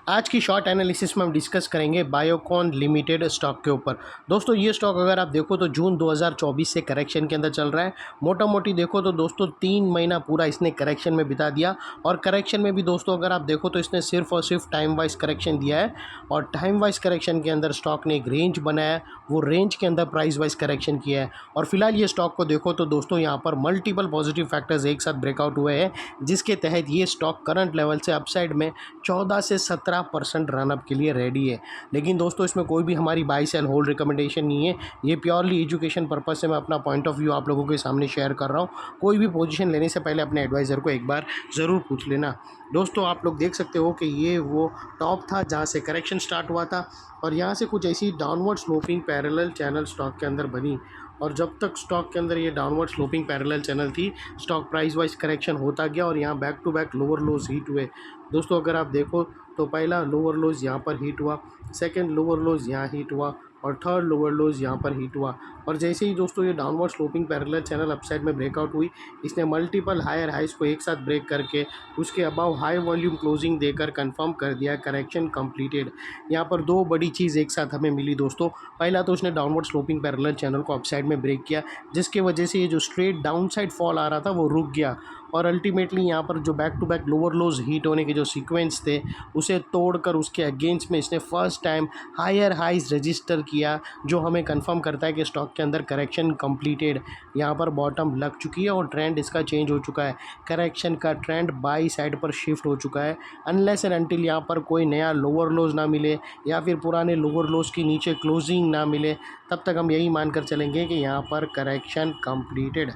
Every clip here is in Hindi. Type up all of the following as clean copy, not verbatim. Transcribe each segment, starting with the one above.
आज की शॉर्ट एनालिसिस में हम डिस्कस करेंगे बायोकॉन लिमिटेड स्टॉक के ऊपर। दोस्तों ये स्टॉक अगर आप देखो तो जून 2024 से करेक्शन के अंदर चल रहा है। मोटा मोटी देखो तो दोस्तों 3 महीना पूरा इसने करेक्शन में बिता दिया और करेक्शन में भी दोस्तों अगर आप देखो तो इसने सिर्फ और सिर्फ टाइम वाइज करेक्शन दिया है और टाइम वाइज करेक्शन के अंदर स्टॉक ने एक रेंज बनाया, वो रेंज के अंदर प्राइस वाइज करेक्शन किया है। और फिलहाल ये स्टॉक को देखो तो दोस्तों यहाँ पर मल्टीपल पॉजिटिव फैक्टर्स एक साथ ब्रेकआउट हुए हैं, जिसके तहत ये स्टॉक करंट लेवल से अपसाइड में 14 से 17% रनअप के लिए रेडी है। लेकिन दोस्तों इसमें कोई भी हमारी बाई सेल होल्ड रिकमेंडेशन नहीं है, ये प्योरली एजुकेशन पर्पस से मैं अपना पॉइंट ऑफ व्यू आप लोगों के सामने शेयर कर रहा हूँ। कोई भी पोजीशन लेने से पहले अपने एडवाइज़र को एक बार ज़रूर पूछ लेना। दोस्तों आप लोग देख सकते हो कि ये वो टॉप था जहाँ से करेक्शन स्टार्ट हुआ था और यहाँ से कुछ ऐसी downward sloping parallel channel stock के अंदर बनी और जब तक स्टॉक के अंदर ये डाउनवर्ड स्लोपिंग पैरेलल चैनल थी, स्टॉक प्राइस वाइज करेक्शन होता गया और यहाँ back to back lower lows hit हुए। दोस्तों अगर आप देखो तो पहला लोअर लोज यहाँ पर हिट हुआ, सेकंड लोअर लोज यहाँ हिट हुआ और थर्ड लोअर लोज यहाँ पर हिट हुआ। और जैसे ही दोस्तों ये downward sloping parallel channel upside में ब्रेकआउट हुई, इसने मल्टीपल हायर हाइज को एक साथ ब्रेक करके उसके अबाव हाई वॉल्यूम क्लोजिंग देकर कंफर्म कर दिया करेक्शन कंप्लीटेड। यहाँ पर दो बड़ी चीज़ एक साथ हमें मिली दोस्तों। पहला तो उसने डाउनवर्ड स्लोपिंग पैरेलल चैनल को अपसाइड में ब्रेक किया, जिसके वजह से ये जो स्ट्रेट डाउन साइड फॉल आ रहा था वो रुक गया और अल्टीमेटली यहाँ पर जो back to back lower lows hit होने के जो सीक्वेंस थे उसे तोड़कर उसके अगेंस्ट में इसने first time higher highs register किया, जो हमें कंफर्म करता है कि स्टॉक के अंदर करेक्शन कंप्लीटेड। यहाँ पर बॉटम लग चुकी है और ट्रेंड इसका चेंज हो चुका है, करेक्शन का ट्रेंड बाई साइड पर शिफ्ट हो चुका है। अनलेस एंड अनटिल यहाँ पर कोई नया लोअर लोज ना मिले या फिर पुराने लोअर लोज के नीचे क्लोजिंग ना मिले, तब तक हम यही मानकर चलेंगे कि यहाँ पर करेक्शन कंप्लीटेड।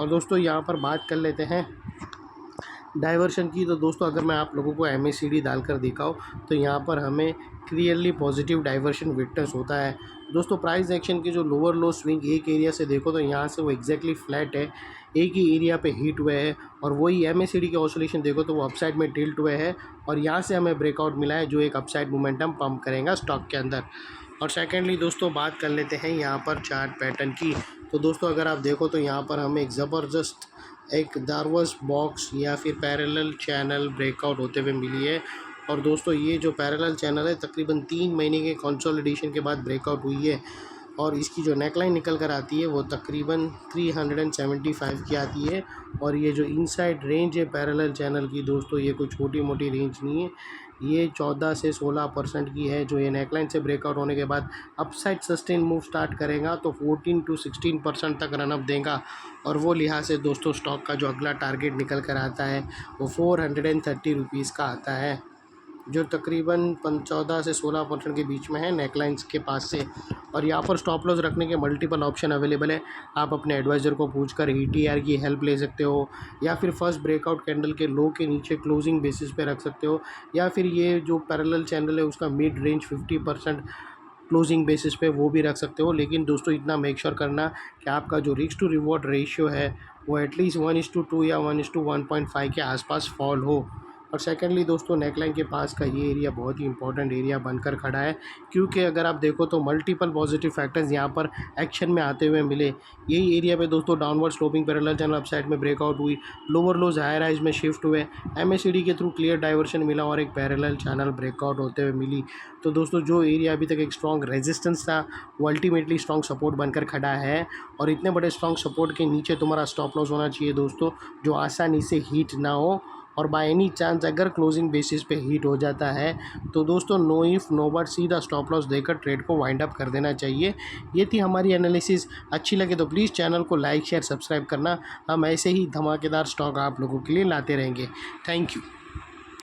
और दोस्तों यहाँ पर बात कर लेते हैं डाइवर्शन की। तो दोस्तों अगर मैं आप लोगों को MACD डालकर दिखाऊं तो यहाँ पर हमें क्लियरली पॉजिटिव डाइवर्शन विटनेस होता है। दोस्तों प्राइस एक्शन की जो लोअर लो स्विंग एक एरिया से देखो तो यहाँ से वो एग्जैक्टली फ्लैट है, एक ही एरिया पे हीट हुए हैं और वही MACD के ऑसिलेशन देखो तो वो अपसाइड में टिल्ट हुए हैं और यहाँ से हमें ब्रेकआउट मिला है जो एक अपसाइड मोमेंटम पंप करेगा स्टॉक के अंदर। और सेकेंडली दोस्तों बात कर लेते हैं यहाँ पर चार्ट पैटर्न की। तो दोस्तों अगर आप देखो तो यहाँ पर हमें एक ज़बरदस्त एक डार्वस बॉक्स या फिर पैरेलल चैनल ब्रेकआउट होते हुए मिली है। और दोस्तों ये जो पैरेलल चैनल है तकरीबन 3 महीने के कंसोलिडेशन के बाद ब्रेकआउट हुई है और इसकी जो नेकलाइन निकल कर आती है वो तकरीबन 375 की आती है। और ये जो इनसाइड रेंज है पैरेलल चैनल की दोस्तों, ये कोई छोटी मोटी रेंज नहीं है, ये 14 से 16% की है। जो ये नेकलाइन से ब्रेकआउट होने के बाद अपसाइड सस्टेन मूव स्टार्ट करेगा तो 14 to 16% तक रनअप देगा और वो लिहाज से दोस्तों स्टॉक का जो अगला टारगेट निकल कर आता है वो 430 रुपीज़ का आता है, जो तकरीबन 14 से 16% के बीच में है नेकलाइंस के पास से। और यहाँ पर स्टॉप लॉस रखने के मल्टीपल ऑप्शन अवेलेबल है, आप अपने एडवाइज़र को पूछकर ETR की हेल्प ले सकते हो या फिर फर्स्ट ब्रेकआउट कैंडल के लो के नीचे क्लोजिंग बेसिस पे रख सकते हो या फिर ये जो पैरेलल चैनल है उसका मिड रेंज 50% क्लोजिंग बेसिस पे वो भी रख सकते हो। लेकिन दोस्तों इतना मेक श्योर करना कि आपका जो रिस्क टू रिवॉर्ड रेशियो है वो एटलीस्ट 1:2 या 1:1.5 के आसपास फॉल हो। और सेकेंडली दोस्तों नेकलाइन के पास का ये एरिया बहुत ही इंपॉर्टेंट एरिया बनकर खड़ा है, क्योंकि अगर आप देखो तो मल्टीपल पॉजिटिव फैक्टर्स यहाँ पर एक्शन में आते हुए मिले। यही एरिया पे दोस्तों downward sloping parallel channel upside में ब्रेकआउट हुई, लोअर लोज हायर हाइज में शिफ्ट हुए, MACD के थ्रू क्लियर डाइवर्शन मिला और एक पैरेलल चैनल ब्रेकआउट होते हुए मिली। तो दोस्तों जो एरिया अभी तक एक स्ट्रॉन्ग रेजिस्टेंस था वो अल्टीमेटली स्ट्रॉन्ग सपोर्ट बनकर खड़ा है और इतने बड़े स्ट्रॉन्ग सपोर्ट के नीचे तुम्हारा स्टॉप लॉस होना चाहिए दोस्तों, जो आसानी से हीट ना हो। और बाय एनी चांस अगर क्लोजिंग बेसिस पे हीट हो जाता है तो दोस्तों नो इफ़ नो बट सीधा स्टॉप लॉस देकर ट्रेड को वाइंड अप कर देना चाहिए। ये थी हमारी एनालिसिस। अच्छी लगे तो प्लीज़ चैनल को लाइक शेयर सब्सक्राइब करना, हम ऐसे ही धमाकेदार स्टॉक आप लोगों के लिए लाते रहेंगे। Thank you.